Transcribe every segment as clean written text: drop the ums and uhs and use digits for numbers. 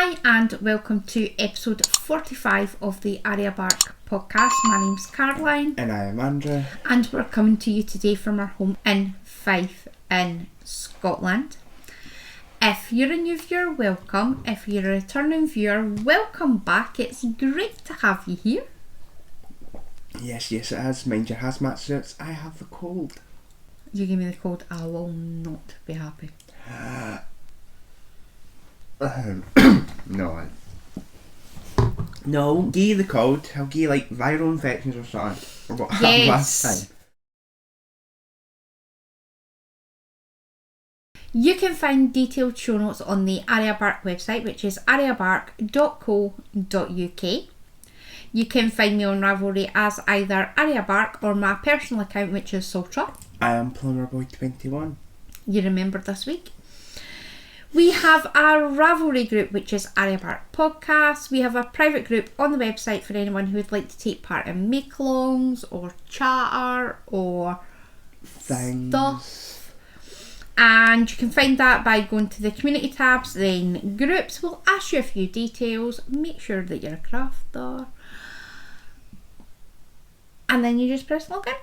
Hi and welcome to episode 45 of the Arya podcast. My name's Caroline. And I am Andrew. And we're coming to you today from our home in Fife in Scotland. If you're a new viewer, welcome. If you're a returning viewer, welcome back. It's great to have you here. Yes, it has. Mind your hazmat suits. I have the cold. You give me the cold, I will not be happy. No, give you the cold. I'll give you like viral infections or something. Or what happened last time. You can find detailed show notes on the Arya Bark website, which is aryabark.co.uk. You can find me on Ravelry as either Arya Bark or my personal account, which is Sultra. I am Plumberboy21. You remembered this week. We have our Ravelry group, which is Arya Bark Podcast. We have a private group on the website for anyone who would like to take part in make-alongs or chatter or stuff. And you can find that by going to the community tabs, then groups. Will ask you a few details. Make sure that you're a crafter. And then you just press login.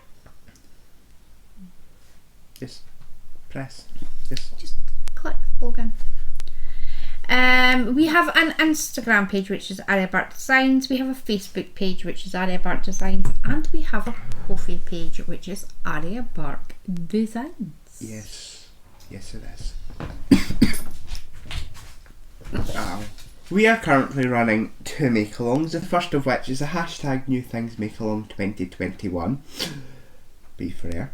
Just press. Just click login. We have an Instagram page, which is Arya Bark Designs. We have a Facebook page, which is Arya Bark Designs. And we have a Ko-fi page, which is Arya Bark Designs. Yes it is. We are currently running 2 make-alongs, the first of which is a hashtag New Things Make-along 2021. Be fair.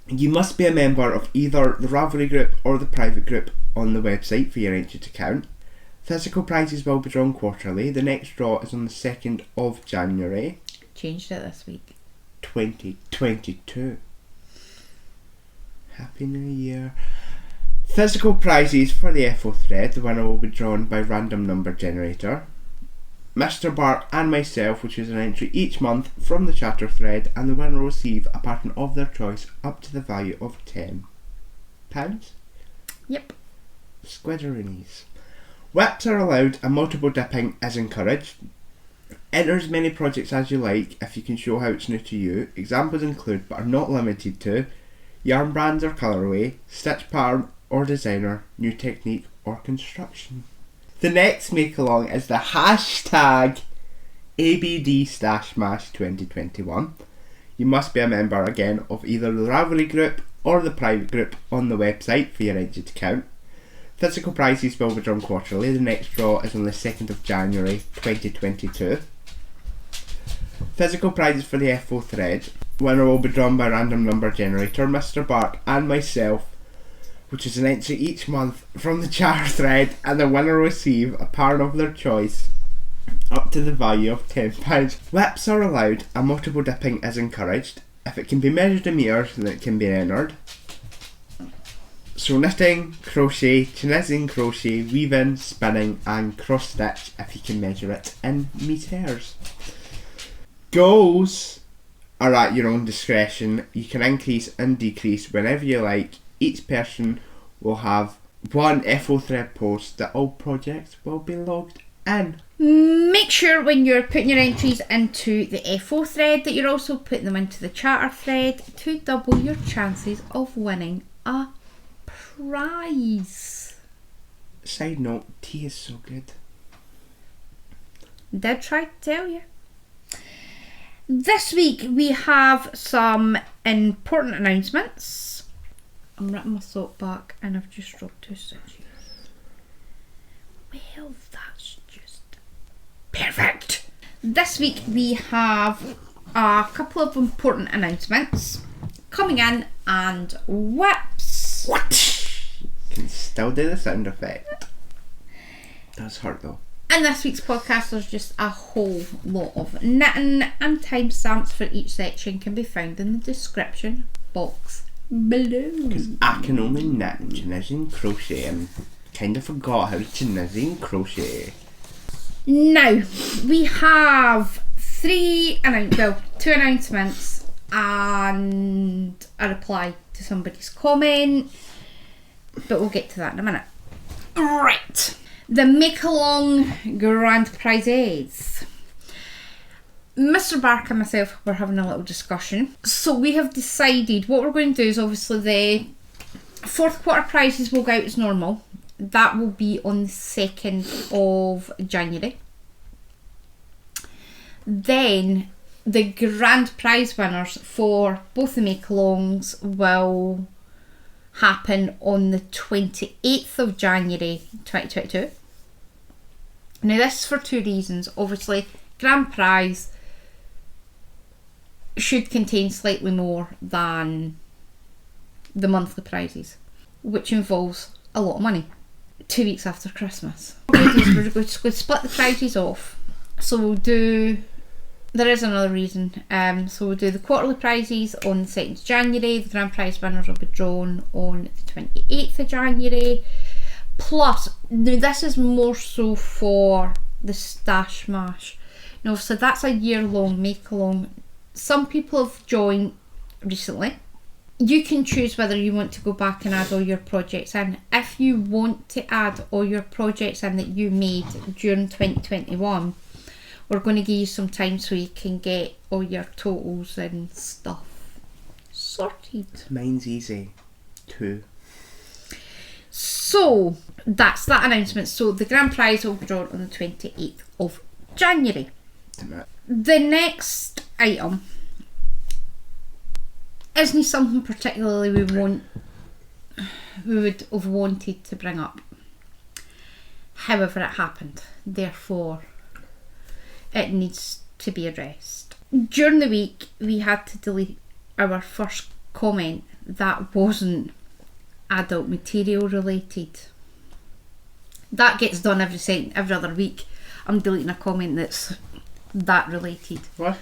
You must be a member of either the Ravelry group or the private group on the website for your entry to count. Physical prizes will be drawn quarterly. The next draw is on the 2nd of January. Changed it this week. 2022. Happy New Year. Physical prizes for the FO thread. The winner will be drawn by random number generator. Mr. Bark and myself will choose an entry each month from the chatter thread, and the winner will receive a pattern of their choice up to the value of £10. Yep. Squidgeroonies. Whips are allowed and multiple dipping is encouraged. Enter as many projects as you like if you can show how it's new to you. Examples include, but are not limited to, yarn brands or colourway, stitch pattern or designer, new technique or construction. The next make-along is the hashtag ABD/MASH2021. You must be a member again of either the Ravelry group or the private group on the website for your entry to count. Physical prizes will be drawn quarterly. The next draw is on the 2nd of January 2022. Physical prizes for the FO thread. Winner will be drawn by random number generator. Mr. Bark and myself, which is an entry each month from the chatter thread, and the winner will receive a pattern of their choice up to the value of £10. Whips are allowed and multiple dipping is encouraged. If it can be measured in metres, then it can be entered. So knitting, crochet, chinizing, crochet, weaving, spinning and cross stitch if you can measure it in metres. Goals are at your own discretion. You can increase and decrease whenever you like. Each person will have one FO thread post that all projects will be logged in. Make sure when you're putting your entries into the FO thread that you're also putting them into the chatter thread to double your chances of winning a prize. Side note, tea is so good. Did try to tell you. This week we have some important announcements. I'm ripping my sock back and I've just dropped 2 stitches. Well, that's just perfect. This week we have a couple of important announcements coming in and whips. What? Can still do the sound effect. Does hurt though. In this week's podcast there's just a whole lot of knitting, and timestamps for each section can be found in the description box below. Because I can only knit and chinizing and crochet and kind of forgot how to chinizing and crochet. Now we have 2 announcements and a reply to somebody's comment, but we'll get to that in a minute. Right. The make-along grand prizes. Mr. Bark and myself were having a little discussion. So we have decided what we're going to do is obviously the fourth quarter prizes will go out as normal. That will be on the 2nd of January. Then the grand prize winners for both the make-alongs will happen on the 28th of January 2022. Now this is for two reasons. Obviously, grand prize should contain slightly more than the monthly prizes, which involves a lot of money. 2 weeks after Christmas. What we're going to split the prizes off. So we'll do, there is another reason, so we'll do the quarterly prizes on the 2nd of January, the grand prize winners will be drawn on the 28th of January. Plus, now this is more so for the Stash Mash. Now so that's a year-long make-along. Some people have joined recently. You can choose whether you want to go back and add all your projects in. If you want to add all your projects in that you made during 2021, we're going to give you some time so you can get all your totals and stuff sorted. Mine's easy. 2. So that's that announcement. So the grand prize will be drawn on the 28th of January. The next item isn't something particularly we would have wanted to bring up. However, it happened. Therefore, it needs to be addressed. During the week, we had to delete our first comment that wasn't adult material related. That gets done every other week. I'm deleting a comment that's that related. What?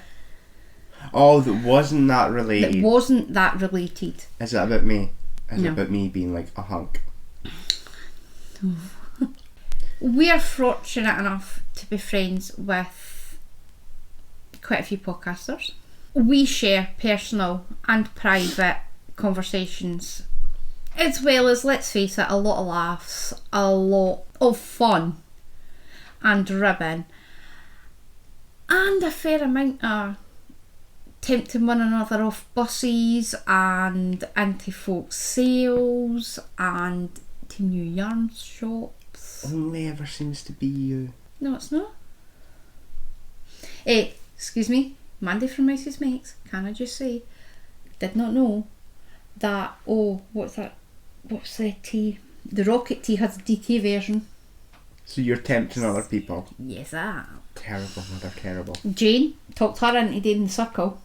Oh, that wasn't that related. That wasn't that related. Is it about me? Is No. it about me being like a hunk? We are fortunate enough to be friends with quite a few podcasters. We share personal and private conversations, as well as, let's face it, a lot of laughs, a lot of fun and ribbon, and a fair amount of tempting one another off buses and into folk sales and to new yarn shops. Only ever seems to be you. No, it's not. Excuse me, Mandy from Mouse's Mates, can I just say, did not know that, what's the tea? The rocket tea has a DK version. So you're tempting other people. Yes, I am. Terrible, mother, terrible. Jane, talked her into doing the circle.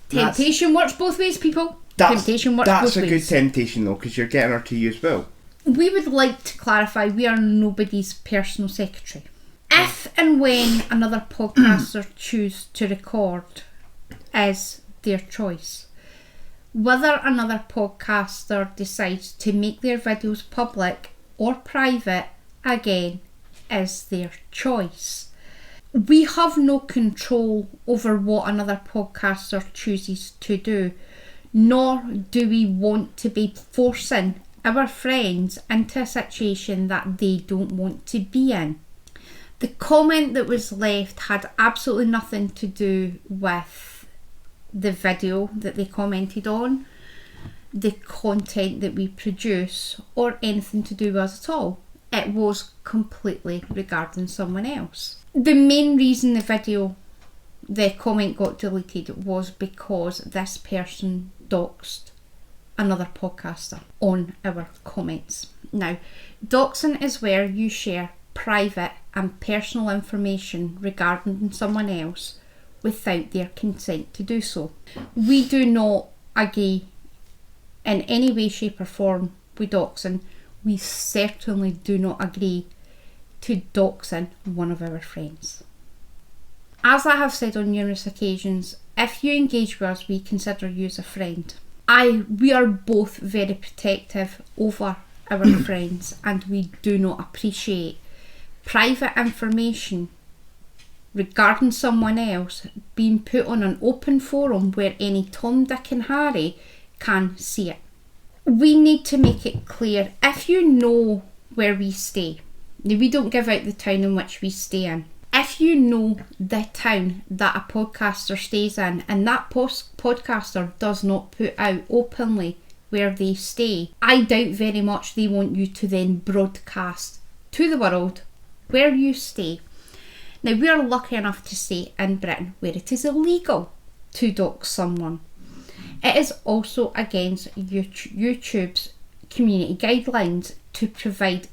Temptation works both ways, people. Temptation works both ways. That's a good temptation though, because you're getting her to you as well. We would like to clarify, we are nobody's personal secretary. If and when another podcaster choose to record is their choice. Whether another podcaster decides to make their videos public or private, again, is their choice. We have no control over what another podcaster chooses to do, nor do we want to be forcing our friends into a situation that they don't want to be in. The comment that was left had absolutely nothing to do with the video that they commented on, the content that we produce, or anything to do with us at all. It was completely regarding someone else. The main reason the comment got deleted was because this person doxed another podcaster on our comments. Now, doxing is where you share private and personal information regarding someone else without their consent to do so. We do not agree in any way, shape or form with doxing. We certainly do not agree to doxing one of our friends. As I have said on numerous occasions, if you engage with us, we consider you as a friend. We are both very protective over our friends, and we do not appreciate private information regarding someone else being put on an open forum where any Tom, Dick and Harry can see it. We need to make it clear, if you know where we stay, Now, we don't give out the town in which we stay in. If you know the town that a podcaster stays in and that podcaster does not put out openly where they stay, I doubt very much they want you to then broadcast to the world where you stay. Now, we are lucky enough to stay in Britain where it is illegal to dox someone. It is also against YouTube's community guidelines to provide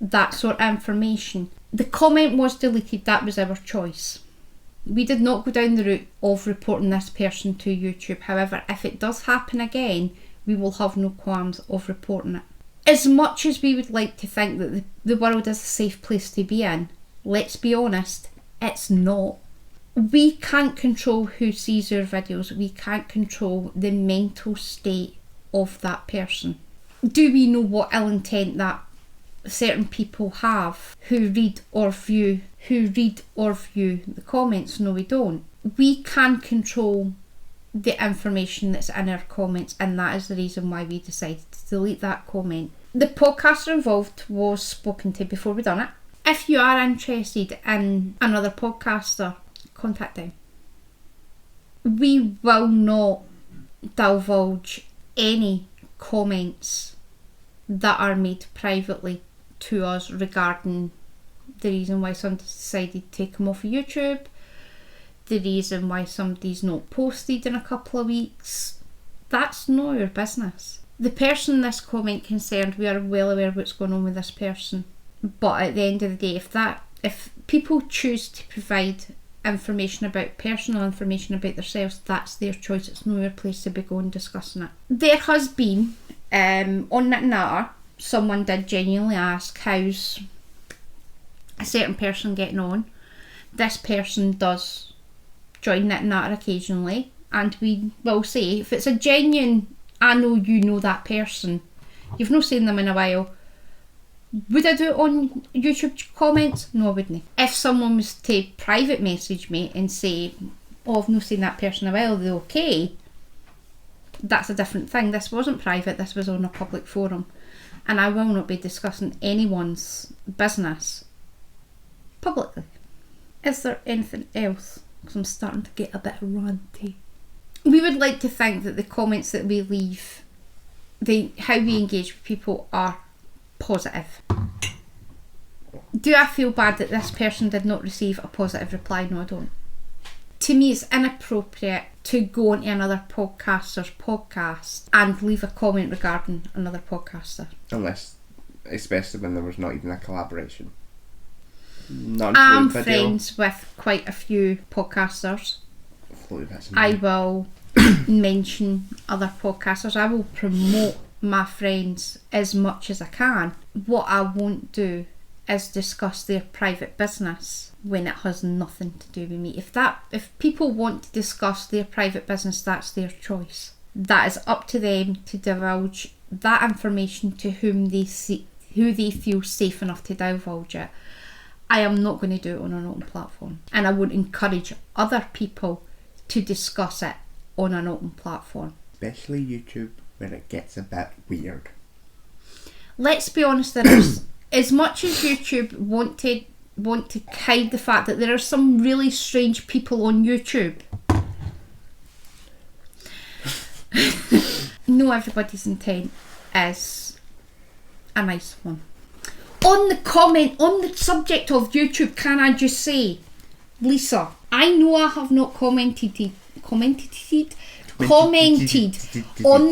that sort of information. The comment was deleted, that was our choice. We did not go down the route of reporting this person to YouTube. However, if it does happen again, we will have no qualms of reporting it. As much as we would like to think that the world is a safe place to be in, let's be honest, it's not. We can't control who sees our videos. We can't control the mental state of that person. Do we know what ill intent that certain people have who read or view the comments? No, we don't. We can control the information that's in our comments, and that is the reason why we decided to delete that comment. The podcaster involved was spoken to before we done it. If you are interested in another podcaster, contact them. We will not divulge any comments that are made privately to us regarding the reason why somebody decided to take them off of YouTube, the reason why somebody's not posted in a couple of weeks. That's not your business. The person this comment concerned, we are well aware of what's going on with this person. But at the end of the day, if people choose to provide personal information about themselves, that's their choice. It's not your place to be going discussing it. There has been, on Knit and Natter, someone did genuinely ask, how's a certain person getting on? This person does join Knit and Natter occasionally, and we will say, if it's a genuine, I know you know that person, you've not seen them in a while, would I do it on YouTube comments? No, I wouldn't. If someone was to private message me and say, oh, I've not seen that person in a while, are they okay? That's a different thing. This wasn't private, this was on a public forum. And I will not be discussing anyone's business publicly. Is there anything else? Because I'm starting to get a bit ranty. We would like to think that the comments that we leave, how we engage with people, are positive. Do I feel bad that this person did not receive a positive reply? No, I don't. To me, it's inappropriate to go onto another podcaster's podcast and leave a comment regarding another podcaster. Unless, especially when there was not even a collaboration. I'm friends with quite a few podcasters. I will mention other podcasters. I will promote my friends as much as I can. What I won't do is discuss their private business when it has nothing to do with me. If people want to discuss their private business, that's their choice. That is up to them to divulge that information to who they feel safe enough to divulge it. I am not going to do it on an open platform, and I would encourage other people to discuss it on an open platform. Especially YouTube, where it gets a bit weird. Let's be honest, there is, as much as YouTube want to hide the fact that there are some really strange people on YouTube. No, everybody's intent is a nice one. On the subject of YouTube, can I just say, Lisa, I know I have not commented on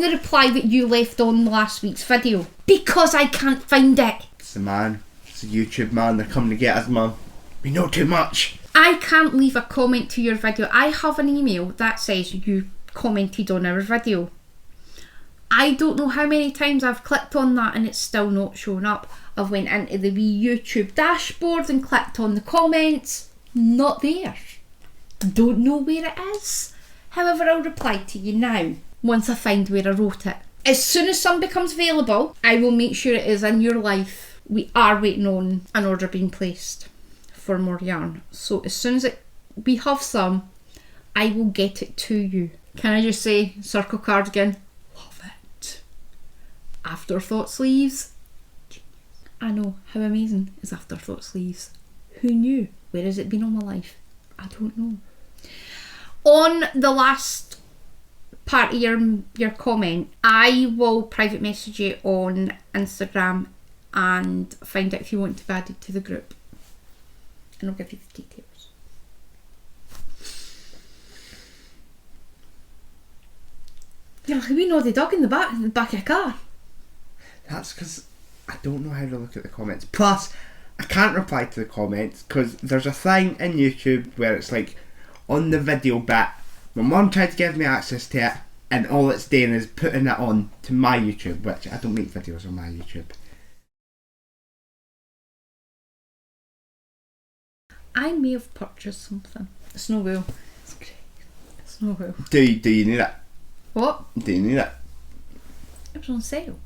the reply that you left on last week's video because I can't find it. It's the man. It's the YouTube man. They're coming to get us, Mum. We know too much. I can't leave a comment to your video. I have an email that says you commented on our video. I don't know how many times I've clicked on that and it's still not showing up. I've went into the wee YouTube dashboard and clicked on the comments. Not there. Don't know where it is. However, I'll reply to you now once I find where I wrote it. As soon as some becomes available, I will make sure it is in your life. We are waiting on an order being placed for more yarn. So as soon as we have some, I will get it to you. Can I just say, circle cardigan, love it. Afterthought sleeves, I know, how amazing is Afterthought Sleeves? Who knew? Where has it been all my life? I don't know. On the last part of your comment, I will private message you on Instagram and find out if you want to be added to the group. And I'll give you the details. You're like, we know the dog in the back of your car. That's because I don't know how to look at the comments. Plus, I can't reply to the comments because there's a thing in YouTube where it's like on the video bit. My mum tried to give me access to it, and all it's doing is putting it on to my YouTube, which I don't make videos on my YouTube. I may have purchased something. It's no will. It's great. It's no will. Do you need it? What? Do you need it? It was on sale.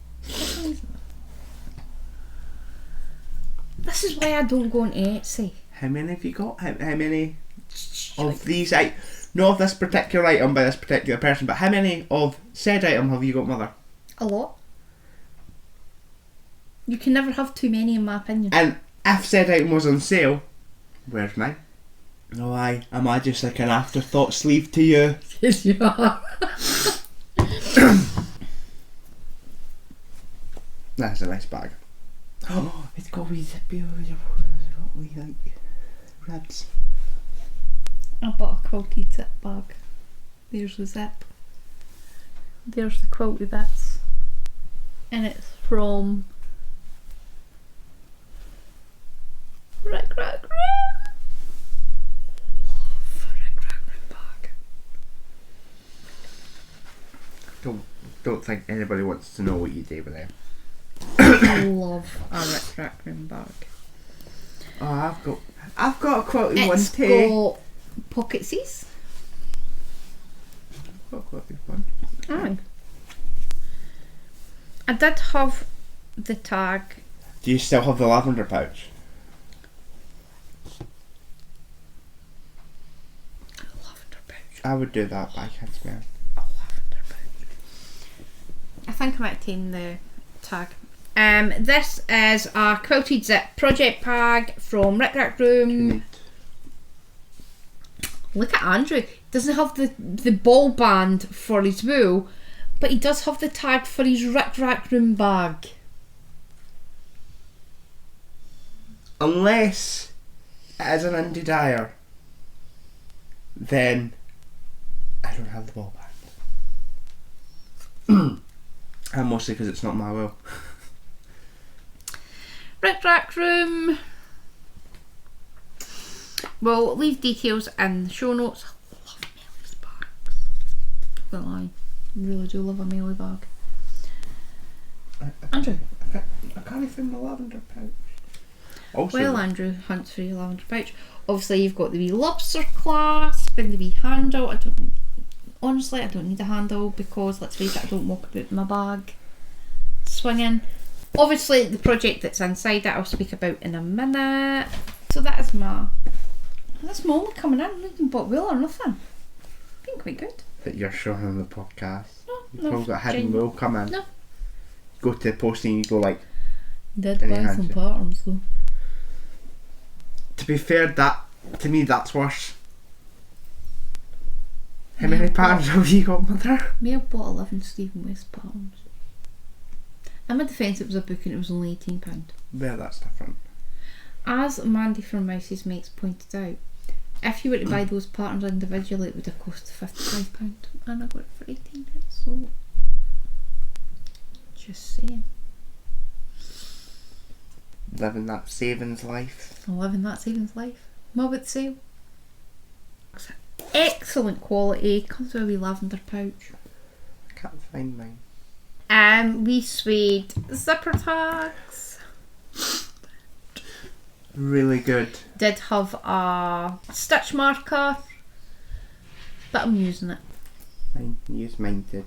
This is why I don't go on Etsy. How many have you got? How many of these? Not of this particular item by this particular person, but how many of said item have you got, Mother? A lot. You can never have too many, in my opinion. And if said item was on sale, where's mine? No, am I just like an afterthought sleeve to you? Yes, you are. That's a nice bag. Oh, it's got wee zippy wee like ribs. I bought a quilted zip bag. There's the zip. There's the quilted bits. And it's from Rick Rack Room. Love a Rick Rack Room bag. Don't think anybody wants to know what you do with them. I love a Rick Rack Room bag. Oh, I've got a quilted one It's too. got pocketses. I've got a quilted one. Aye. I did have the tag. Do you still have the lavender pouch? Lavender pouch. I would do that, but I can't smell. A lavender pouch. I think I might have taken the tag. This is a quilted zip project bag from Rick Rack Room. Look at Andrew. He doesn't have the ball band for his wool, but he does have the tag for his Rick Rack Room bag. Unless it is an indie dyer, then I don't have the ball band. And mostly because it's not my will. Rick Rack Room. We'll leave details in the show notes. I love Melly's bags. Well, I really do love a Melly bag. Andrew. I can't find my lavender pouch. Also, Well, Andrew hunts for your lavender pouch. Obviously, you've got the wee lobster clasp and the wee handle. Honestly, I don't need a handle because, let's face it, I don't walk about in my bag swinging. Obviously, the project that's inside it I'll speak about in a minute. So that is that's my only coming in. I haven't even bought wool or nothing. Been quite good. that you're showing on the podcast. No, You've got hidden will come in. No. Go to the posting and you go like. Did Any buy some handshake? patterns though. To be fair, that to me that's worse. How Yeah, many but- patterns have you got, Mother? May have bought 11 Stephen West patterns. In my defence, it was a book and it was only £18. Yeah, that's different. As Mandy from Mouse's Mates pointed out, if you were to buy those patterns individually, it would have cost £55, and I got it for 18 pence. So, just saying, Living that savings life. I'm living that savings life. Muppet sale. Excellent quality. Comes with a wee lavender pouch. I can't find mine. Wee suede zipper tags. Really good. Did have a stitch marker, but I'm using it. Mine, use mine to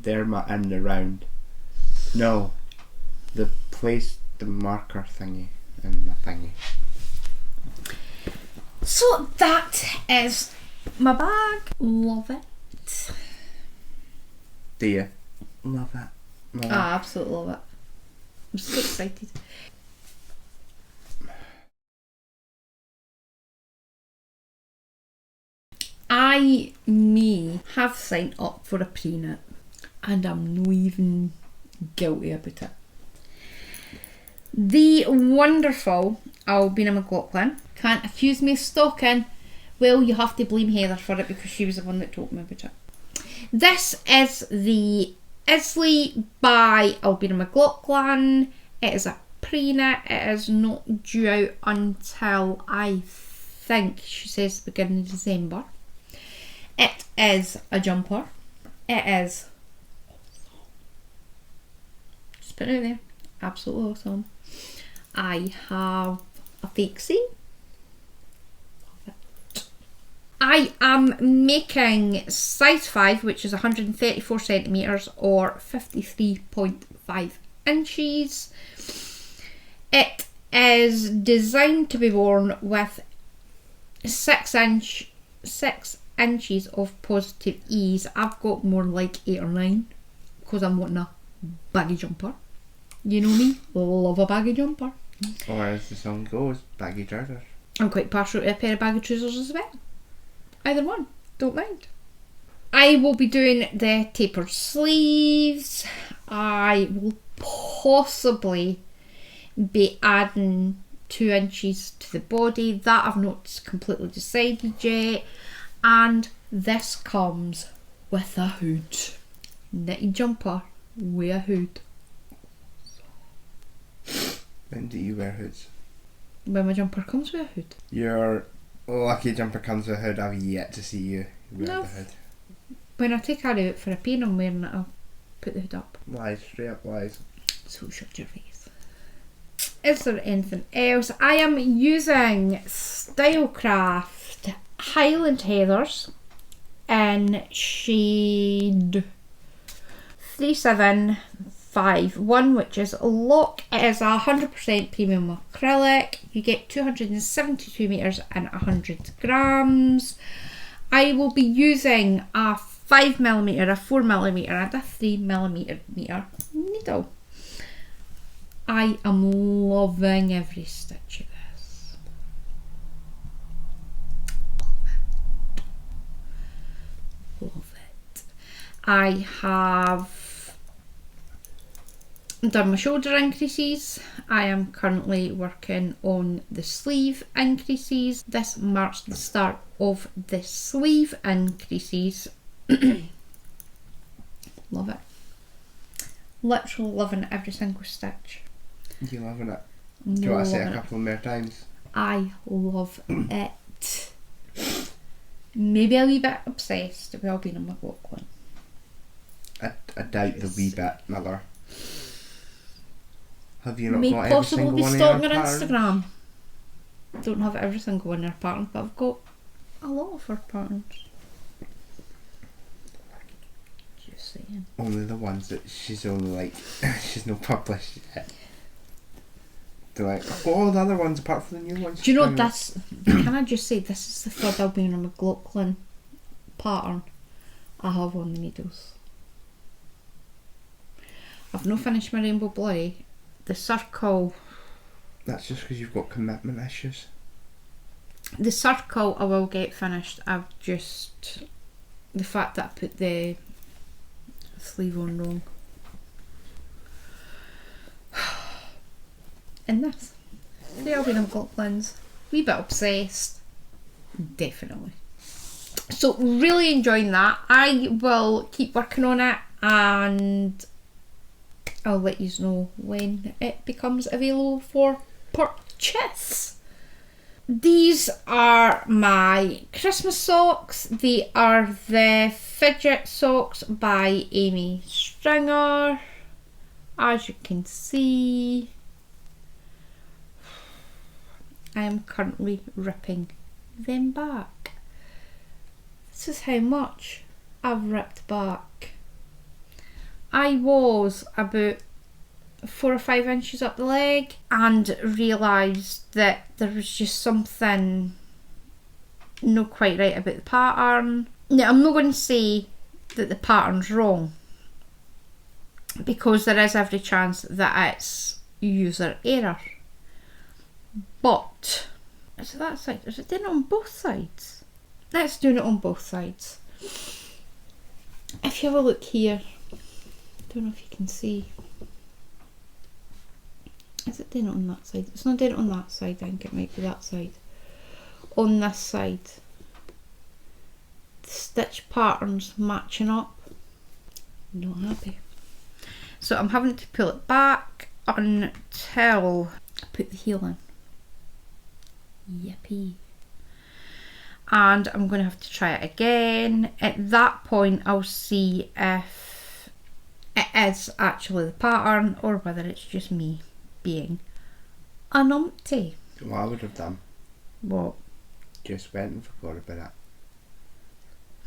derma in the round. No, the place the marker thingy in the thingy. So that is my bag. Love it. Do you? Love it. Love I absolutely love it. I'm so excited. I may have signed up for a prenup and I'm not even guilty about it. The wonderful Albina McLaughlin can't accuse me of stalking. Well, you have to blame Heather for it because she was the one that told me about it. This is the Islay by Albina McLaughlin. It is a prenup. It is not due out until, I think she says, the beginning of December. It is a jumper. It is awesome. Just put it out there. Absolutely awesome. I have a fake seam. I am making size 5, which is 134 centimetres or 53.5 inches. It is designed to be worn with 6 inches of positive ease. I've got more like 8 or 9 because I'm wanting a baggy jumper. You know me, love a baggy jumper. Or as the song goes, baggy trousers. I'm quite partial to a pair of baggy trousers as well. Either one, don't mind. I will be doing the tapered sleeves. I will possibly be adding 2 inches to the body. That I've not completely decided yet. And this comes with a hood. Knitted jumper with a hood. When do you wear hoods? When my jumper comes with a hood. Your lucky jumper comes with a hood. I've yet to see you wear the hood. When I take Arya out for a pain, I'm wearing it, I'll put the hood up. Lies, straight up lies. So shut your face. Is there anything else? I am using Stylecraft Highland Heathers in shade 3751, which is lock. It is 100% premium acrylic. You get 272 metres and 100 grams. I will be using a 5mm, a 4mm and a 3mm needle. I am loving every stitch of this. Love it. I have done my shoulder increases. I am currently working on the sleeve increases. This marks the start of the sleeve increases. Love it. Literally loving every single stitch. You loving it? Do you want to say a couple more times? I love it. Maybe a wee bit obsessed with Albina McLaughlin. I doubt the wee bit, Miller. Have you not May got every possibly single be one stalking of her her patterns? Instagram. Don't have every single one of her patterns, but I've got a lot of her patterns. Just saying. Only the ones that she's only like, she's not published yet. They're like, I've got all the other ones apart from the new ones. Do you know this? Can I just say this is the third Albina McLaughlin pattern I have on the needles. I've not finished my Rainbow Blurry. The circle. That's just because you've got commitment issues. The circle I will get finished. I've just the fact that I put the sleeve on wrong. And this. The Albina McLaughlin's. Wee bit obsessed. Definitely. So really enjoying that. I will keep working on it and I'll let you know when it becomes available for purchase. These are my Christmas socks. They are the Fidget Socks by Amy Stringer. As you can see, I am currently ripping them back. This is how much I've ripped back. I was about 4 or 5 inches up the leg and realised that there was just something not quite right about the pattern. Now, I'm not going to say that the pattern's wrong because there is every chance that it's user error. But, is it that side? Is it doing it on both sides? Let's do it on both sides. If you have a look here, don't know if you can see. Is it doing it on that side? It's not doing it on that side, I think it might be that side. On this side, the stitch patterns matching up. Not happy. So I'm having to pull it back until I put the heel in. Yippee. And I'm going to have to try it again. At that point I'll see if it is actually the pattern or whether it's just me being a numpty. What I would have done. What? Just went and forgot about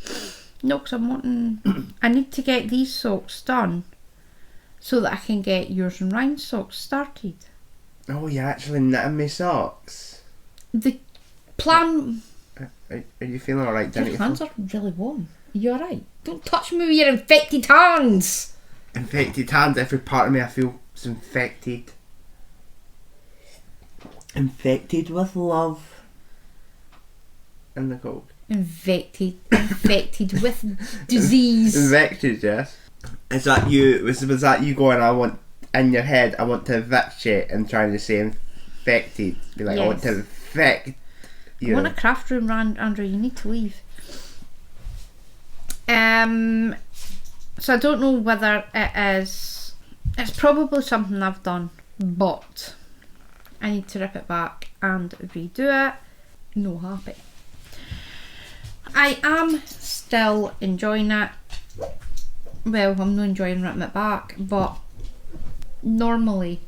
it. No, because I'm wanting... I need to get these socks done so that I can get yours and Ryan's socks started. Oh, you're actually knitting me socks. The plan... Are you feeling alright, Your Danny? hands are really warm. Are you alright? Don't touch me with your infected hands! Infected hands, every part of me I feel is infected. Infected with love. And the cold. Infected with disease. Infected, yes. Is that you? Was that you going? I want in your head. I want to evict you and trying to say infected. Be like, yes. I want to infect you. I want a craft room, Andrew. You need to leave. So I don't know whether it is. It's probably something I've done, but I need to rip it back and redo it. No happy. I am still enjoying it. Well, I'm not enjoying ripping it back, but normally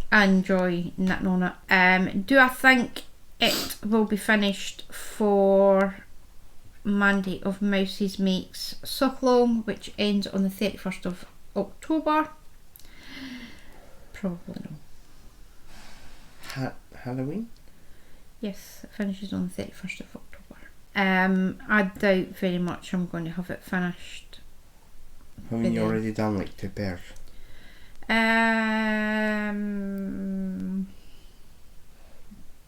I enjoy knitting on it. Do I think it will be finished for Mandy of Mouses Makes Sock Long, which ends on the 31st of October? Probably no. Halloween? Yes, it finishes on the 31st of October. I doubt very much I'm going to have it finished. Haven't you already done like 2 pairs?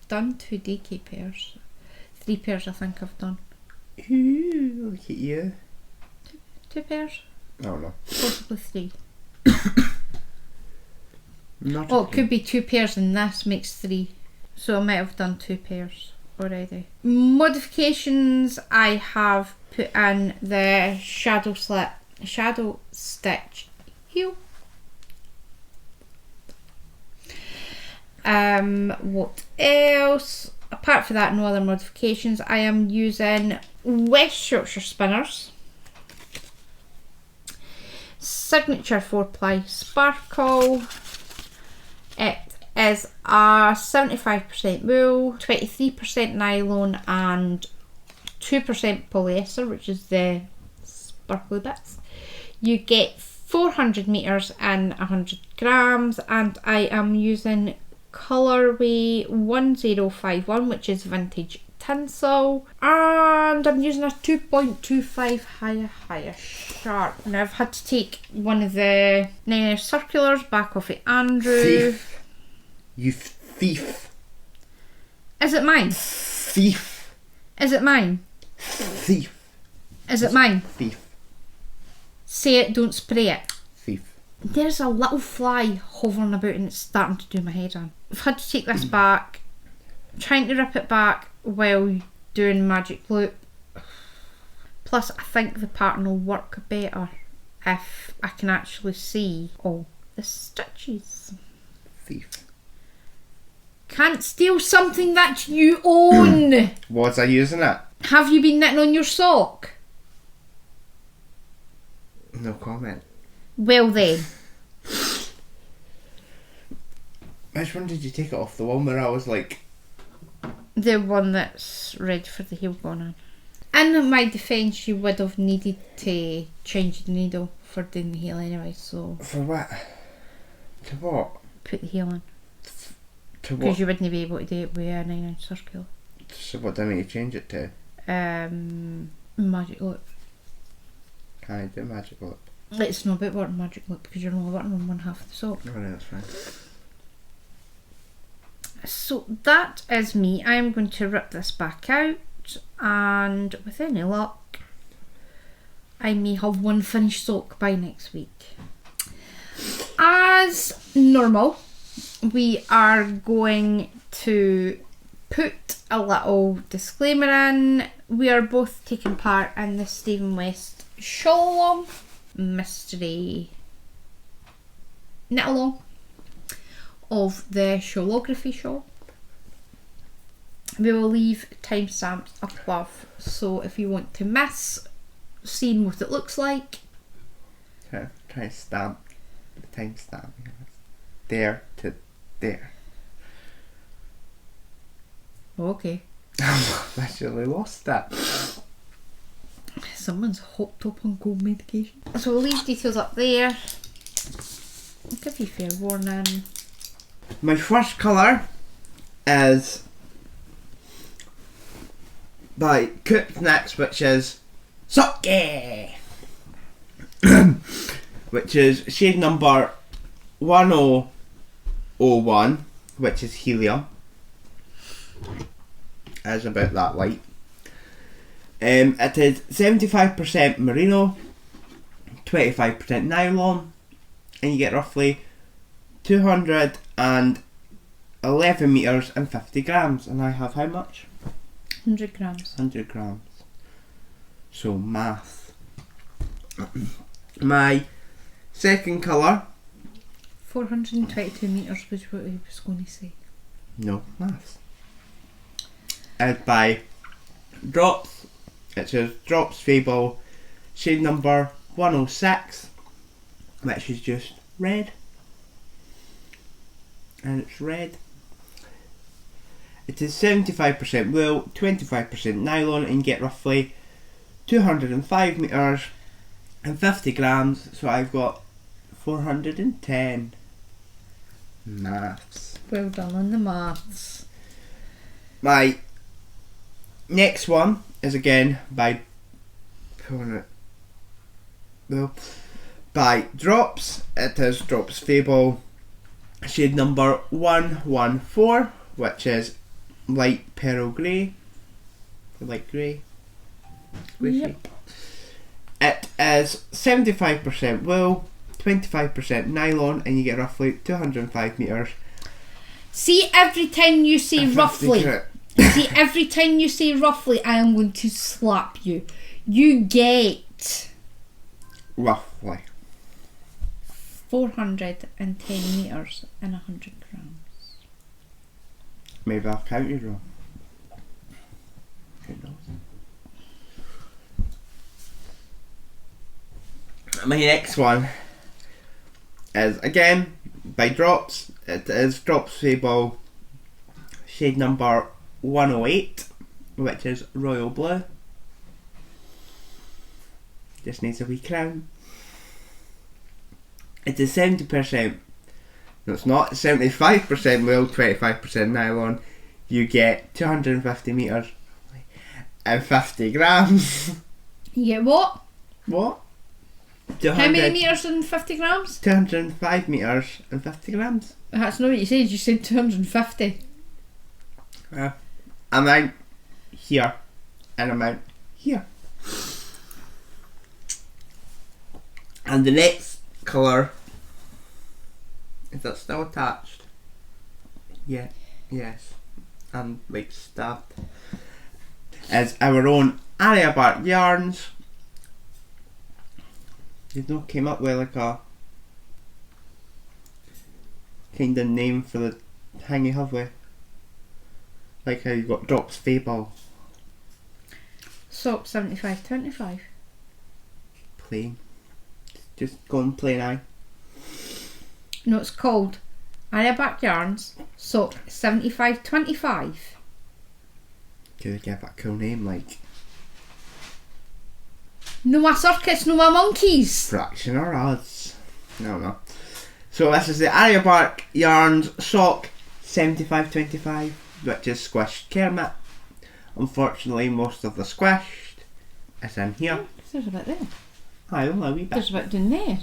Done 2 DK pairs. 3 pairs I think I've done. Ooh, look at you. 2 pairs? I don't know. Possibly 3. Not Oh, it could be 2 pairs and this makes 3. So I might have done 2 pairs already. Modifications, I have put in the shadow stitch heel. What else? Apart from that, no other modifications. I am using West Yorkshire spinners. Signature 4-ply sparkle. It is a 75% wool, 23% nylon and 2% polyester, which is the sparkly bits. You get 400 metres and 100 grams, and I am using colourway 1051, which is vintage tinsel, and I'm using a 2.25 higher sharp. Now I've had to take one of the circulars back off of Andrew. Thief. You thief. Is it mine? Thief. Is it mine? Thief. Is it mine? Thief. Say it, don't spray it. Thief. There's a little fly hovering about and it's starting to do my head on. I've had to take this back. I'm trying to rip it back while doing magic loop. Plus I think the pattern will work better if I can actually see all the stitches. Thief. Can't steal something that you own. Was I using it? Have you been knitting on your sock? No comment. Well then. Which one did you take it off? The one where I was like... The one that's ready for the heel going on. In my defence, you would have needed to change the needle for doing the heel anyway, so... For what? To what? Put the heel in. To what? Because you wouldn't be able to do it with a 9-inch circular. So what do I need to change it to? Magic loop. Can I do magic loop? It's not about working magic look because you're only working on one half of the sock. Oh, right, that's fine. So that is me. I'm going to rip this back out, and with any luck, I may have one finished sock by next week. As normal, we are going to put a little disclaimer in. We are both taking part in the Stephen West shawl along mystery knit along of the shawlography shawl. We will leave timestamps up above, so if you want to miss seeing what it looks like, Try to stamp the timestamp. There to there. okay. I've actually lost that. Someone's hopped up on cold medication. So we'll leave details up there. I'll give you fair warning. My first colour is by Cooked Knits, which is Sake, which is shade number 1001, which is helium. Is about that light. It is 75% merino, 25% nylon, and you get roughly 211 metres and 50 grams. And I have how much? 100 grams. 100 grams. So math. My second colour. 422 metres was what I was going to say. No, maths. Is by Drops. It says Drops Fable, shade number 106, which is just red. And it's red. It is 75% wool, 25% nylon, and you get roughly 205 metres and 50 grams. So I've got 410. Maths. Well done on the maths. My next one is again by Drops. It is Drops Fable, shade number 114, which is light pearl grey. Light grey. Squishy. Yep. It is 75% wool, 25% nylon, and you get roughly 205 metres. See, every time you say roughly, every time you say roughly, I am going to slap you. You get Roughly. 410 metres and 100 grams. Maybe I'll count you wrong. Who knows? My next one is again by Drops. It is Drops Fable, shade number 108, which is royal blue. Just needs a wee crown. It is 70%. No, it's not. 75% wool, 25% nylon. You get 250 metres and 50 grams. You get what? What? How many metres and 50 grams? 205 metres and 50 grams. That's not what you said. You said 250. Amount here and amount here. And the next colour, is that still attached? Yeah, yes. I'm like stabbed. Is our own Arya Bark Yarns. You've not came up with like a kind of name for the hangy, have we? Like how you got Drops Fable. Sock 75.25. Plain. Just go and plain eye. No, it's called Arya Bark Yarns Sock 75.25. Could give that a cool name like No a circus, no a monkeys. Fraction or odds. No. So this is the Arya Bark Yarns Sock 75.25, which is squished Kermit. Unfortunately, most of the squished is in here. There's a bit there. Hi, only a wee bit. There's a bit down there.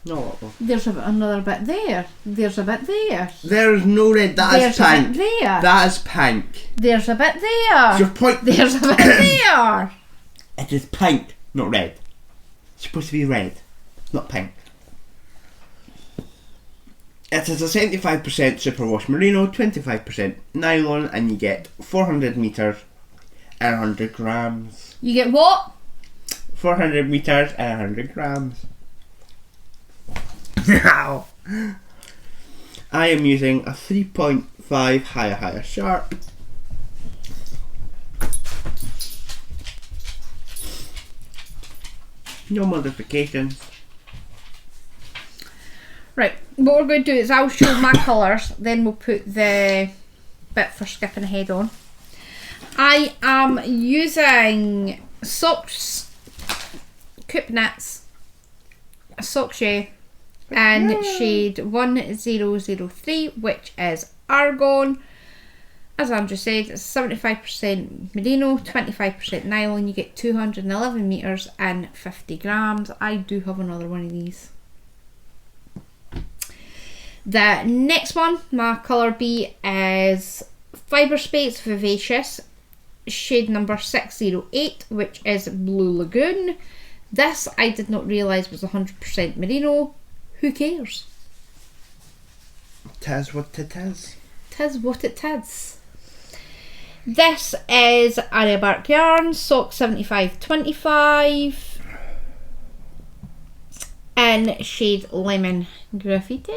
No, what? There's another bit there. There's a bit there. There's no red. That is There's pink. a bit there. That is pink. There's a bit there. Your point. There's a bit there. It is pink, not red. It's supposed to be red, not pink. It is a 75% superwash merino, 25% nylon, and you get 400 metres and 100 grams. You get what? 400 metres and 100 grams. Wow. I am using a 3.5 higher sharp. No modifications. Right, what we're going to do is I'll show my colours, then we'll put the bit for skipping ahead on. I am using socks, Coop Knits, sock shea, and shade 1003, which is argon. As Andrew said, it's 75% merino, 25% nylon. You get 211 metres and 50 grams. I do have another one of these. The next one, my colour B, is Fibre Space Vivacious, shade number 608, which is Blue Lagoon. This I did not realise was 100% merino. Who cares? Tis what it is. Tis what it is. This is Arya Bark Yarn, sock 7525, in shade Lemon Graffiti.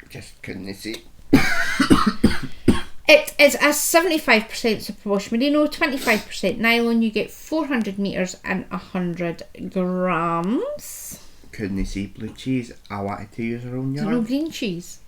Just couldn't see. It is a 75% superwash merino, 25% nylon. You get 400 metres and 100 grams. Couldn't see blue cheese. I wanted to use our own There's yarn. no green cheese.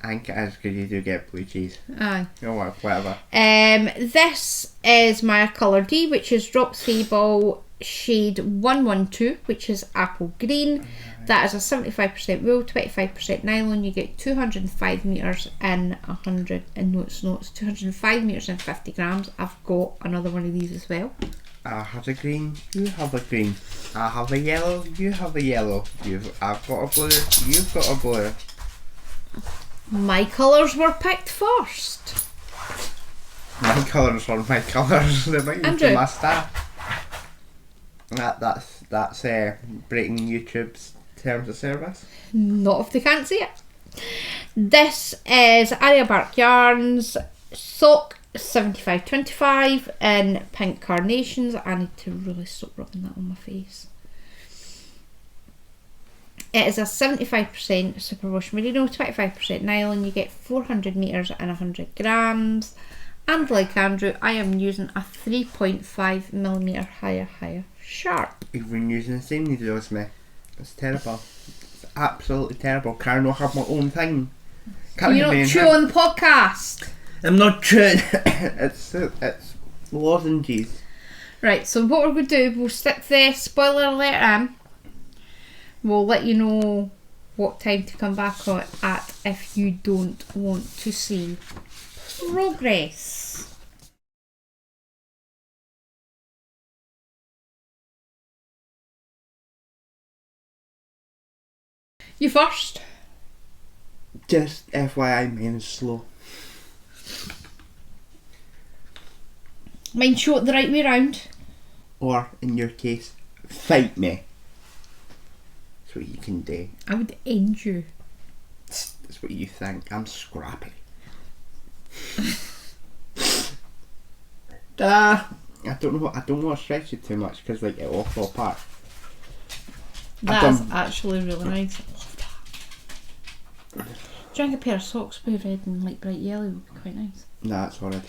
I think it is because you do get blue cheese. Aye. Oh, whatever. This is my colour D, which is Drop Sable shade 112, which is apple green. That is a 75% wool, 25% nylon. You get 205 metres and 100, and no it's not, it's 205 metres and 50 grams. I've got another one of these as well. I have a green, you have a green. I have a yellow, you have a yellow. I've got a blue, you've got a blue. My colours were picked first. My colours are my colours. They might Andrew. be my staff. That's breaking YouTube's terms of service. Not if they can't see it. This is Arya Bark Yarns, sock 7525 in pink carnations. I need to really stop rubbing that on my face. It is a 75% superwash merino, 25% nylon. You get 400 metres and 100 grams. And like Andrew, I am using a 3.5mm higher sharp. You've been using the same needle as me. It's terrible. It's absolutely terrible. Can I not have my own thing? Can't You're have not my chew own on the podcast. thing. I'm not chewing. it's lozenges. Right, so what we're going to do, we'll stick the spoiler alert in. We'll let you know what time to come back on at if you don't want to see progress. You first. Just FYI, mine is slow. Mine show it the right way round. Or, in your case, fight me. That's what you can do. I would end you. That's what you think. I'm scrappy. I don't know. I don't want to stretch it too much because like it will fall apart. That's actually really nice. I love that. Do you think a pair of socks with red and like bright yellow would be quite nice? Nah, it's horrid.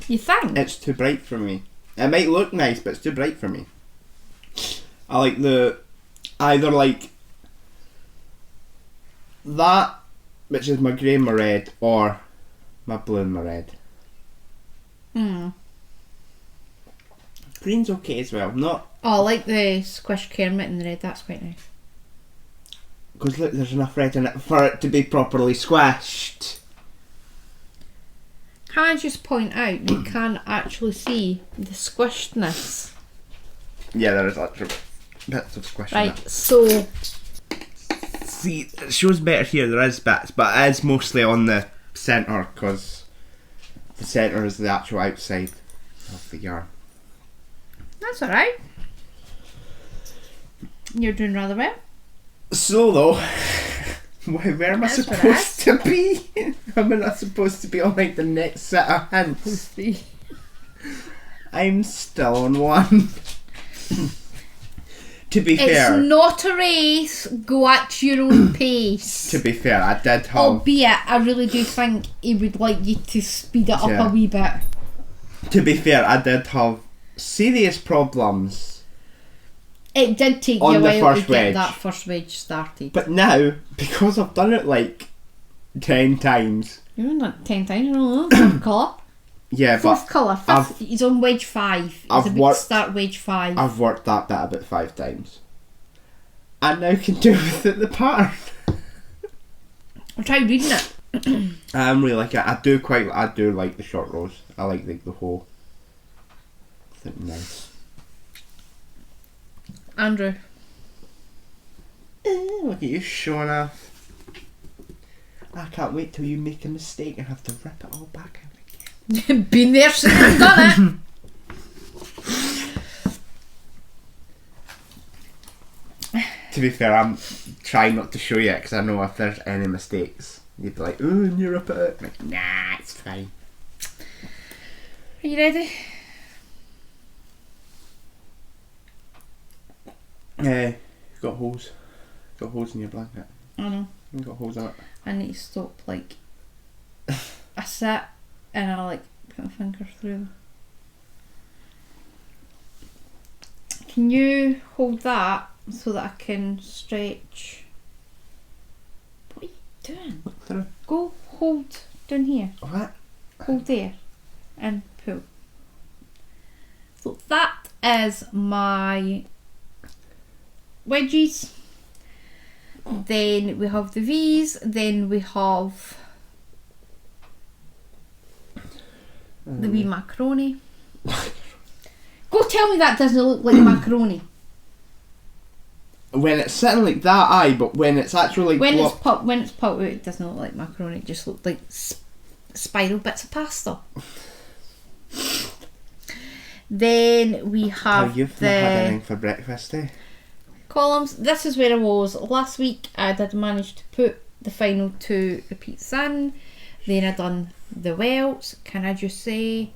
You think? It's too bright for me. It might look nice, but it's too bright for me. I like either like that, which is my grey and my red, or my blue and my red. Green's okay as well. Not. Oh, I like the squish Kermit in the red. That's quite nice. Because look, there's enough red in it for it to be properly squished. Can I just point out you can actually see the squishedness? Yeah, there is actually bits of squish in Right, it. so See, it shows better here, there is bits, but it is mostly on the centre, because the centre is the actual outside of the yarn. that's alright. You're doing rather well. So though, where am I That's supposed to be? Am I not supposed to be on like the next set of hints? 3. I'm still on 1. To be fair, It's not a race. Go at your own pace. to be fair, I did have. Albeit, I really do think he would like you to speed it up Yeah. a wee bit. To be fair, I did have serious problems. It did take On you a the while to first get wedge. that first wedge started. But now, because I've done it like 10 times. You're doing like 10 times, you know, fourth colour. Yeah, Fourth but colour, fifth. He's on wedge 5. He's I've about worked- to start wedge 5. I've worked that bit about 5 times. I now can do with it the pattern. I'll try reading it. I'm really like it. I do like the short rows. I like the whole thing. Nice. Andrew. Look at you showing off. I can't wait till you make a mistake and have to rip it all back out again. Been there, seen it, done it. To be fair, I'm trying not to show you because I know if there's any mistakes, you'd be like, "Ooh, and you rip it out." I'm like, nah, it's fine. Are you ready? You've got holes. Got holes in your blanket. I know. You've got holes in it. I need to stop, like, I sit and I, like, put my finger through. Can you hold that so that I can stretch? What are you doing? Look through. Go hold down here. What? Hold there and pull. So that is my wedges. Then we have the V's. Then we have the wee macaroni. Go tell me that doesn't look like macaroni. When it's sitting like that, aye, but when it's actually When it's popped out, it doesn't look like macaroni. It just looks like spiral bits of pasta. Then we have you've the not had anything for breakfast, eh? columns. This is where I was last week. I did manage to put the final 2 repeats in. Then I done the welts. Can I just say,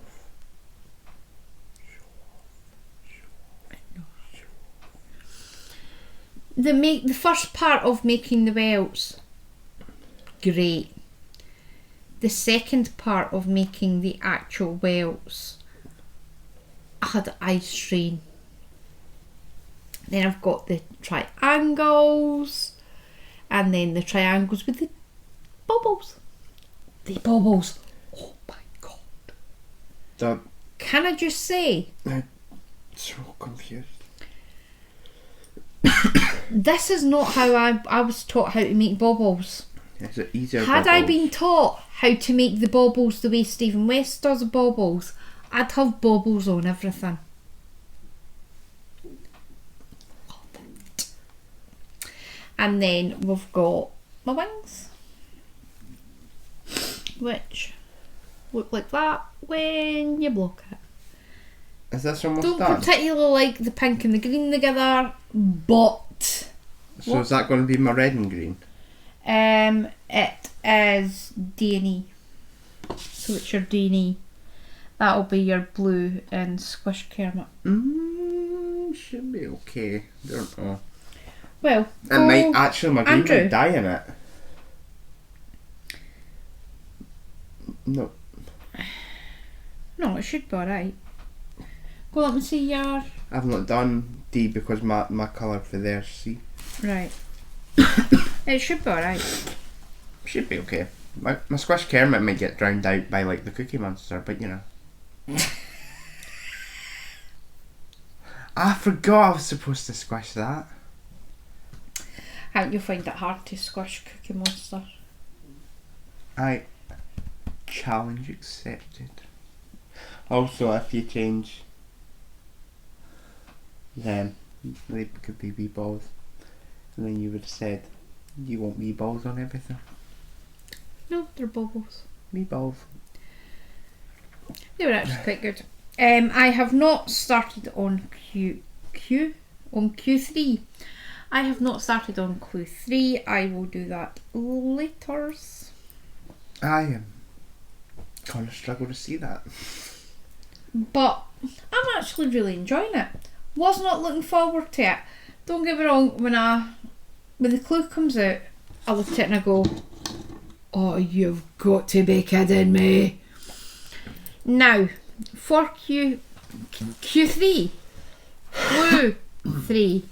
the first part of making the welts, great. The second part of making the actual welts, I had eye strain. Then I've got the triangles, and then the triangles with the bubbles. The bubbles. Oh my god. Can I just say, So confused. this is not how I was taught how to make bubbles. Is it easier? Had I been taught how to make the baubles the way Stephen West does baubles, I'd have baubles on everything. And then we've got my wings, which look like that when you block it. Is this almost Don't done? particularly like the pink and the green together, but So is that going to be my red and green? it is D&E. So it's your D&E. That'll be your blue and squish Kermit. Should be okay. Don't know. Well, It might actually, my green Andrew. might die in it. No. No, it should be alright. Go let me see your... I've not done D because my colour for there is C. Right. It should be alright. Should be okay. My squish Kermit might get drowned out by like the Cookie Monster, but you know. I forgot I was supposed to squish that. You'll find it hard to squish Cookie Monster. I Challenge accepted. Also, if you change them, they could be wee balls. And then you would have said, you want wee balls on everything. No, they're bubbles. Wee balls. They were actually quite good. I have not started on Q3. I have not started on Q3. I will do that later. I am gonna struggle to see that. But I'm actually really enjoying it. Was not looking forward to it. Don't get me wrong, when the clue comes out, I look at it and I go, oh, you've got to be kidding me. Now, for Q3, Clue 3,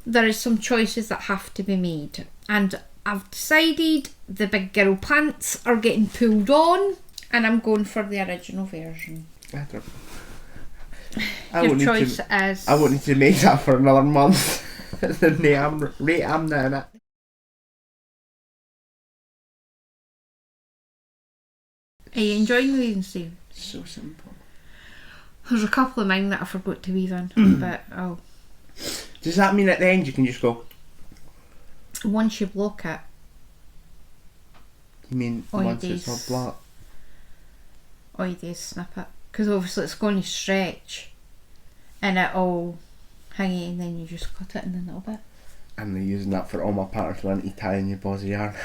there is some choices that have to be made. And I've decided the big girl pants are getting pulled on, and I'm going for the original version. Your choice is... I won't need to make that for another month. I'm now in it. Are you enjoying these, Steve? So simple. There's a couple of mine that I forgot to weave in, but oh. Does that mean at the end you can just go? Once you block it. You mean once it's all blocked? All you do is snip it. Because obviously it's going to stretch and it'll hang it, and then you just cut it in a little bit. And they're using that for all my patterns learning to tie in your balls of yarn.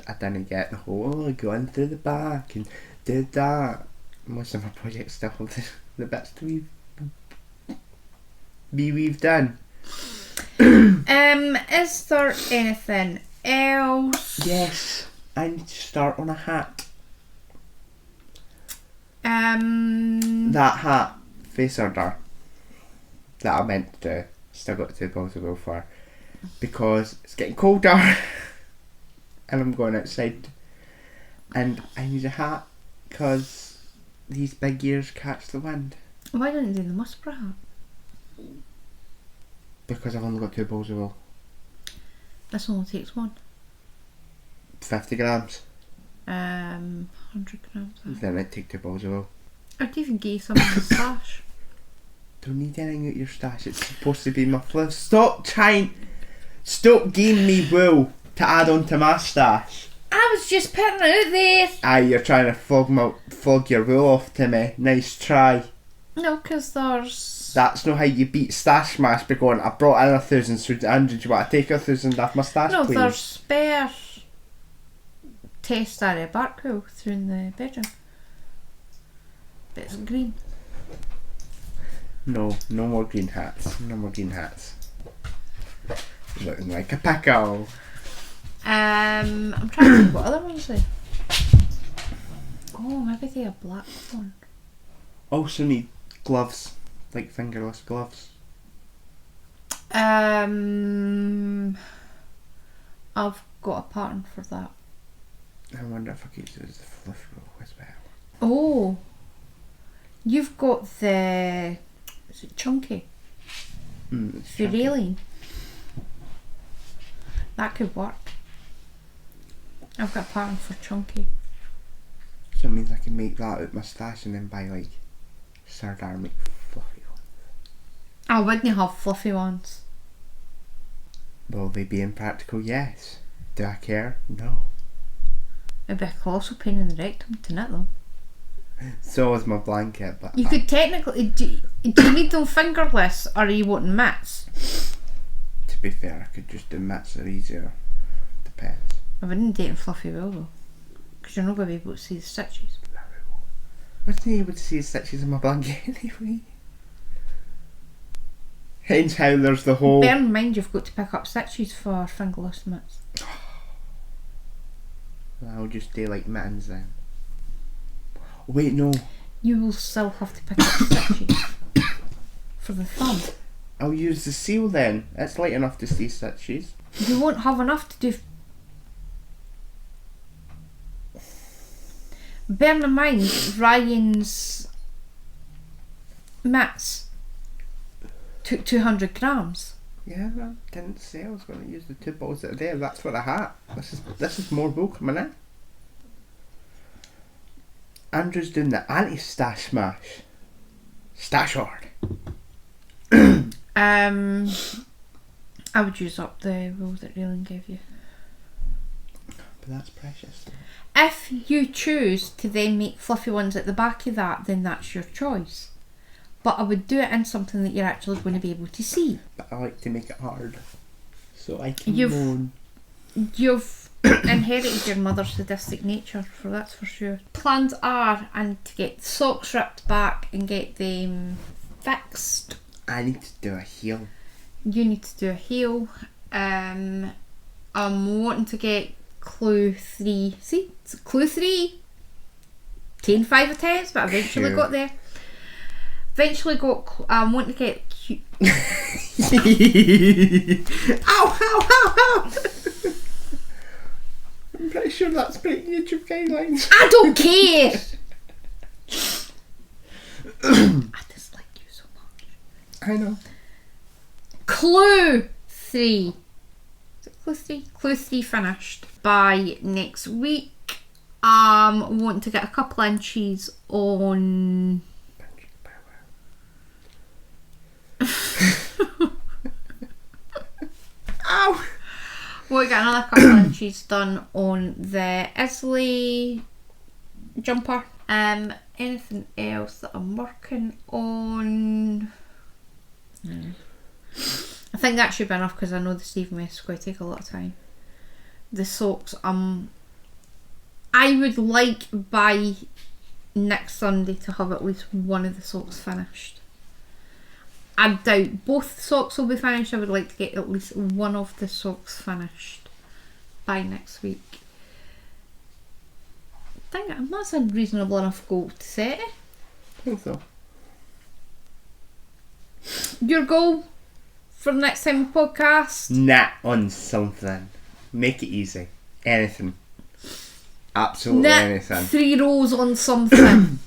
I didn't get the whole going through the back and did that. Most of my projects still have the bits to be weaved in. Is there anything else? Yes, I need to start on a hat. That hat, face order, that I meant to do, still got 2 balls to go for, because it's getting colder and I'm going outside and I need a hat because these big ears catch the wind. Why don't you do the Musbra hat? Because I've only got 2 balls of wool. This only takes one. 50 grams. 100 grams. Then I'd take 2 balls of wool. I'd even give you some in the stash. Don't need anything out your stash, it's supposed to be my fluff. Stop giving me wool to add on to my stash. I was just putting it out there. Aye, you're trying to flog your wool off to me. Nice try. No, because there's... That's not how you beat stash smash by going, I brought in 1,000, so 100, you want to take 1,000 off my stash, no, please? there's spare test Arya bark wool through in the bedroom. But it's green. No more green hats. No more green hats. Looking like a pickle. I'm trying to think what other ones they. Oh, maybe they are black one. Also need gloves, like fingerless gloves. I've got a pattern for that. I wonder if I could use the fluff roll as well. Oh, you've got the... Is it chunky? Furalene. That could work. I've got a pattern for chunky. So it means I can make that out my stash and then buy like Sardar make fluffy ones. I wouldn't have fluffy ones. Will they be impractical? Yes. Do I care? No. It'd be a colossal pain in the rectum to knit them. So is my blanket, but you could technically... Do you need them fingerless, or are you wanting mitts? To be fair, I could just do mitts, are easier. Depends. I wouldn't date in fluffy wool though, because you're not going to be able to see the stitches. I wasn't able to see the stitches in my blanket anyway. Hence how there's the whole... Bear in mind you've got to pick up stitches for fingerless mitts. I'll just do like mittens then. Wait, no. You will still have to pick up stitches for the thumb. I'll use the seal then. It's light enough to see stitches. You won't have enough to do... Bear in mind, Ryan's mitts took 200 grams. Yeah, I didn't say I was going to use the 2 bottles that are there. That's what I had. This is more bull coming in. Andrew's doing the anti-stash smash. Stash hard. I would use up the roll that Raylan gave you. But that's precious. If you choose to then make fluffy ones at the back of that, then that's your choice. But I would do it in something that you're actually going to be able to see. But I like to make it hard. So I can moan. You've inherited your mother's sadistic nature, that's for sure. Plans are and to get the socks ripped back and get them fixed. I need to do a heel. You need to do a heel. I'm wanting to get clue 3. See? It's clue 3. 10 5 attempts, but I eventually got there. I'm wanting to get Ow, ow, ow, ow! I'm pretty sure that's breaking YouTube guidelines. I don't care! I dislike you so much. I know. Clue 3. Is it clue 3? Clue 3 finished by next week. Want to get a couple inches on. Ow! We'll get another couple inches done on the Isley jumper. Anything else that I'm working on? I think that should be enough because I know the Steve mess is going to take a lot of time. The socks, I would like by next Sunday to have at least one of the socks finished. I doubt both socks will be finished. I would like to get at least one of the socks finished by next week. I think that's a reasonable enough goal to set. I think so. Your goal for the next time we podcast? Nat on something. Make it easy. Anything. Absolutely anything. 3 rows on something.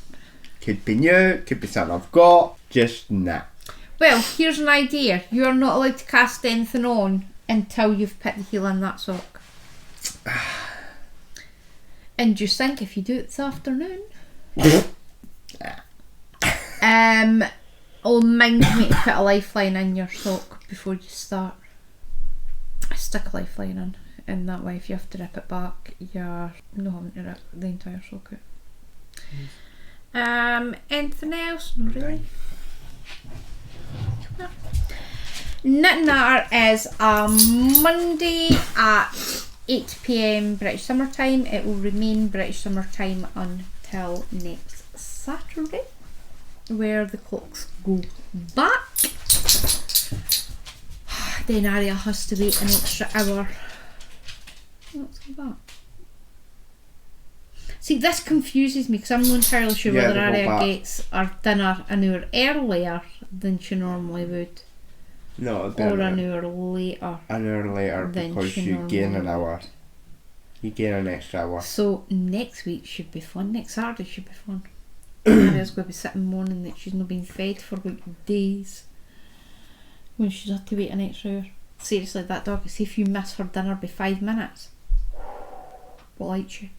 Could be new, could be something I've got. Just nat. Well, here's an idea. You are not allowed to cast anything on until you've put the heel in that sock. And just think, if you do it this afternoon, it'll mind me to put a lifeline in your sock before you start. Stick a lifeline in, and that way if you have to rip it back, you're not having to rip the entire sock out. Anything else? Not really. No. Knit and Natter is a Monday at 8 PM British Summer Time. It will remain British Summer Time until next Saturday, where the clocks go back. Then Arya has to wait an extra hour. What's that? See, this confuses me because I'm not entirely sure whether Arya gets her dinner an hour earlier than she normally would. No, or an hour later. An hour later because you gain an hour. You gain an extra hour. So next week should be fun. Next Saturday should be fun. Arya's going to be sitting mourning that she's not been fed for like days. When she's had to wait an extra hour. Seriously, that dog, see if you miss her dinner by 5 minutes. What likes you?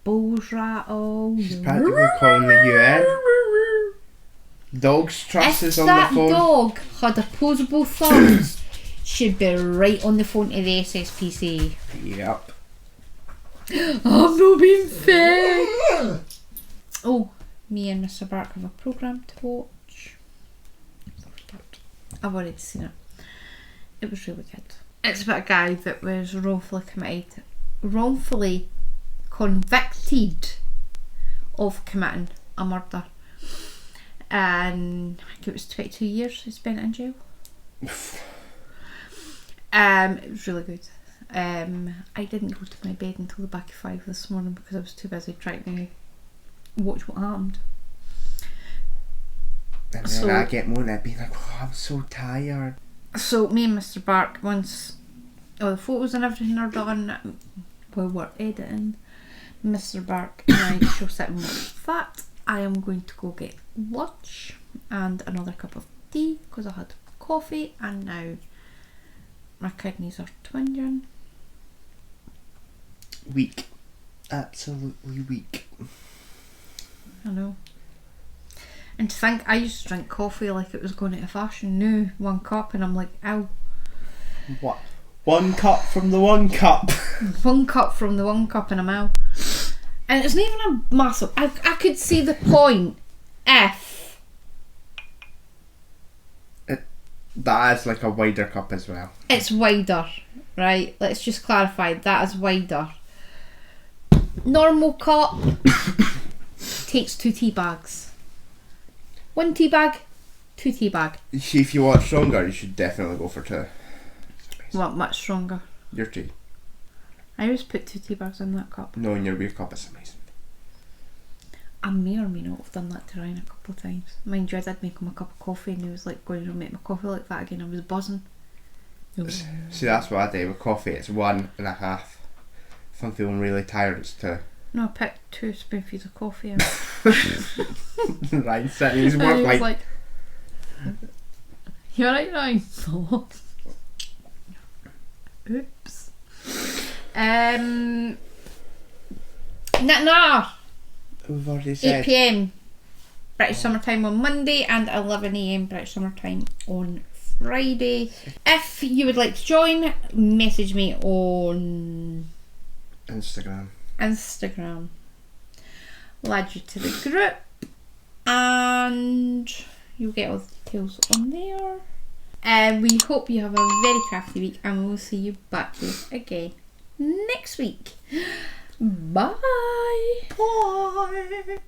Balls rattle. She's practically calling the UN. Dog's trust is on the phone. If that dog had opposable thumbs, she'd be right on the phone to the SSPCA. Yep. I'm not being fed. Oh, me and Mr. Bark have a programme to watch. I've already seen it. It was really good. It's about a guy that was wrongfully convicted of committing a murder. And I think it was 22 years he spent in jail. It was really good. I didn't go to my bed until the back of 5 this morning because I was too busy trying to watch what happened. And then I get more and being like, oh, I'm so tired. So me and Mr. Bark, once all the photos and everything are done, while we're editing, Mr. Bark and I shall sit and watch that. I am going to go get lunch and another cup of tea because I had coffee, and now my kidneys are twinging. Weak. Absolutely weak. I know. And to think, I used to drink coffee like it was going out of fashion. Now, 1 cup, and I'm like, ow. What? 1 cup from the 1 cup. 1 cup from the 1 cup, and I'm out. And it's not even a massive. I could see the point if. That is like a wider cup as well. It's wider, right? Let's just clarify, that is wider. Normal cup takes 2 tea bags. 1 tea bag, 2 tea bag. See, if you want stronger, you should definitely go for 2. What, much stronger? Your tea. I always put 2 tea bags in that cup. No, in your beer cup is amazing. I may or may not have done that to Ryan a couple of times. Mind you, I did make him a cup of coffee, and he was like, going to make my coffee like that again. I was buzzing. See, that's what I do with coffee. It's 1.5. If I'm feeling really tired, it's 2. No, I picked 2 spoonfuls of coffee out. Ryan's sitting his And work he was like... You alright, Ryan? Oops. Nah. We've already said. 8 PM British Summer Time on Monday and 11 AM British Summer Time on Friday. If you would like to join, message me on Instagram. We'll add you to the group and you'll get all the details on there. We hope you have a very crafty week, and we'll see you back here again next week. Bye. Bye.